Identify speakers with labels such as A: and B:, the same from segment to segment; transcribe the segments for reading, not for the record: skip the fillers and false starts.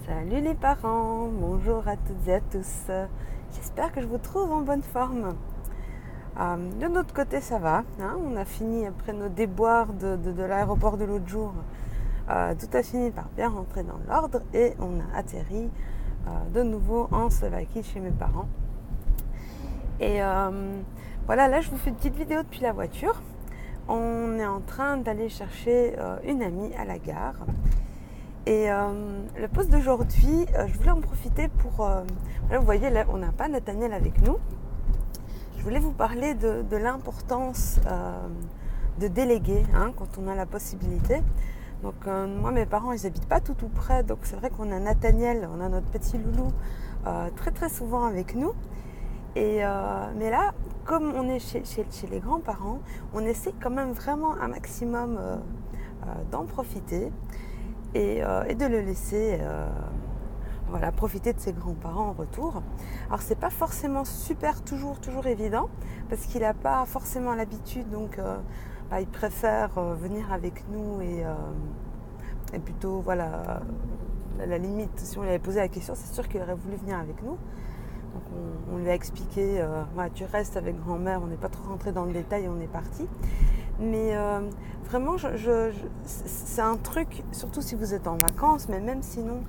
A: Salut les parents, bonjour à toutes et à tous. J'espère que je vous trouve en bonne forme. De notre côté, ça va. On a fini après nos déboires de l'aéroport de l'autre jour. Tout a fini par bien rentrer dans l'ordre et on a atterri de nouveau en Slovaquie chez mes parents. Et voilà, là je vous fais une petite vidéo depuis la voiture. On est en train d'aller chercher une amie à la gare. Et le post d'aujourd'hui, je voulais en profiter pour... voilà, vous voyez, là, on n'a pas Nathaniel avec nous. Je voulais vous parler de l'importance de déléguer quand on a la possibilité. Donc moi, mes parents, ils n'habitent pas tout près. Donc c'est vrai qu'on a Nathaniel, on a notre petit loulou très très souvent avec nous. Et, mais là, comme on est chez les grands-parents, on essaie quand même vraiment un maximum d'en profiter. Et de le laisser profiter de ses grands-parents en retour. Alors c'est pas forcément toujours évident parce qu'il n'a pas forcément l'habitude, donc il préfère venir avec nous et plutôt voilà, à la limite si on lui avait posé la question, c'est sûr qu'il aurait voulu venir avec nous. Donc on lui a expliqué, tu restes avec grand-mère, on n'est pas trop rentré dans le détail, on est parti. Mais vraiment, c'est un truc, surtout si vous êtes en vacances, mais même sinon,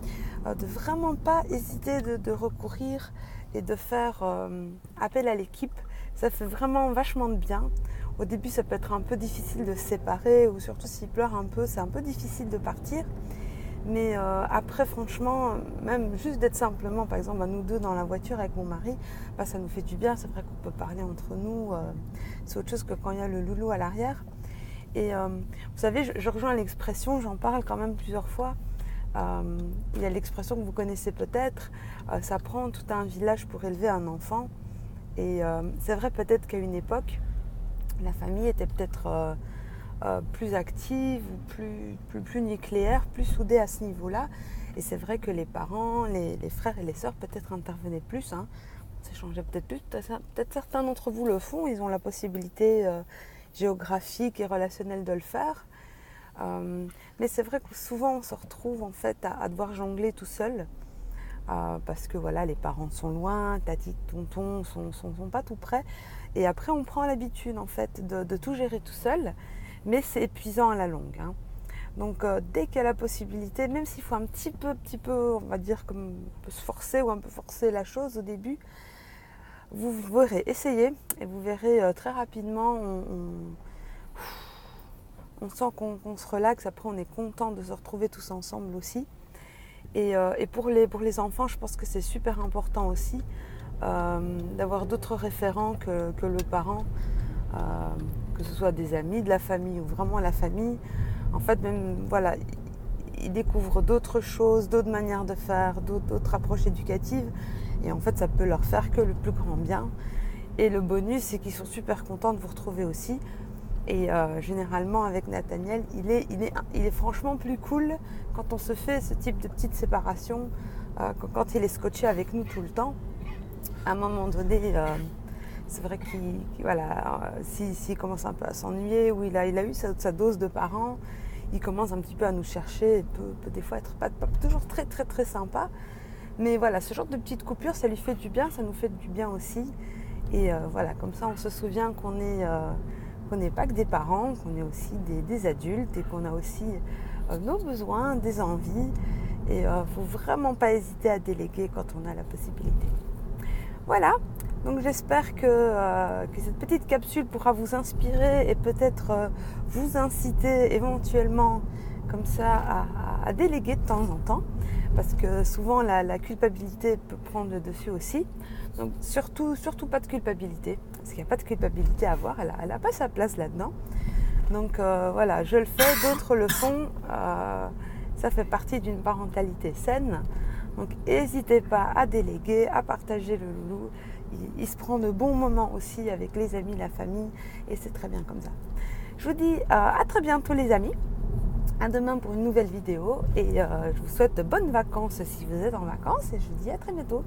A: de vraiment pas hésiter de recourir et de faire appel à l'équipe. Ça fait vraiment vachement de bien. Au début, ça peut être un peu difficile de se séparer, ou surtout s'il pleure un peu, c'est un peu difficile de partir. Mais après, franchement, même juste d'être simplement, par exemple, nous deux dans la voiture avec mon mari, ça nous fait du bien. C'est vrai qu'on peut parler entre nous. C'est autre chose que quand il y a le loulou à l'arrière. Et vous savez, je rejoins l'expression, j'en parle quand même plusieurs fois. Il y a l'expression que vous connaissez peut-être, ça prend tout un village pour élever un enfant. Et c'est vrai peut-être qu'à une époque, la famille était peut-être... plus active ou plus nucléaire, plus soudée à ce niveau-là. Et c'est vrai que les parents, les frères et les sœurs peut-être intervenaient plus. On s'échangeait peut-être plus. Peut-être certains d'entre vous le font. Ils ont la possibilité géographique et relationnelle de le faire. Mais c'est vrai que souvent on se retrouve en fait à devoir jongler tout seul. Parce que voilà, les parents sont loin, tati, tonton sont pas tout près. Et après on prend l'habitude en fait de tout gérer tout seul. Mais c'est épuisant à la longue. Donc dès qu'il y a la possibilité, même s'il faut un petit peu, on va dire, comme on peut se forcer ou un peu forcer la chose au début, vous verrez, essayez et vous verrez très rapidement, on sent qu'on se relaxe, après on est content de se retrouver tous ensemble aussi. Et pour les enfants, je pense que c'est super important aussi d'avoir d'autres référents que le parent. Que ce soit des amis, de la famille ou vraiment la famille, en fait même voilà, ils découvrent d'autres choses, d'autres manières de faire, d'autres approches éducatives et en fait ça peut leur faire que le plus grand bien. Et le bonus c'est qu'ils sont super contents de vous retrouver aussi. Et généralement avec Nathaniel, il est franchement plus cool quand on se fait ce type de petite séparation, quand il est scotché avec nous tout le temps. À un moment donné, c'est vrai qu'il s'il commence un peu à s'ennuyer ou il a eu sa dose de parents, il commence un petit peu à nous chercher et peut des fois être pas toujours très très très sympa. Mais voilà, ce genre de petite coupure, ça lui fait du bien, ça nous fait du bien aussi. Et voilà, comme ça on se souvient qu'on n'est pas que des parents, qu'on est aussi des adultes et qu'on a aussi nos besoins, des envies. Et il ne faut vraiment pas hésiter à déléguer quand on a la possibilité. Voilà, donc j'espère que cette petite capsule pourra vous inspirer et peut-être vous inciter éventuellement comme ça à déléguer de temps en temps. Parce que souvent la culpabilité peut prendre le dessus aussi. Donc surtout pas de culpabilité. Parce qu'il n'y a pas de culpabilité à avoir, elle n'a pas sa place là-dedans. Donc voilà, je le fais, d'autres le font. Ça fait partie d'une parentalité saine. Donc n'hésitez pas à déléguer, à partager le loulou. Il se prend de bons moments aussi avec les amis, la famille. Et c'est très bien comme ça. Je vous dis à très bientôt les amis. À demain pour une nouvelle vidéo. Et je vous souhaite de bonnes vacances si vous êtes en vacances. Et je vous dis à très bientôt.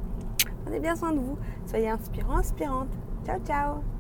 A: Prenez bien soin de vous. Soyez inspirants, inspirantes. Ciao, ciao.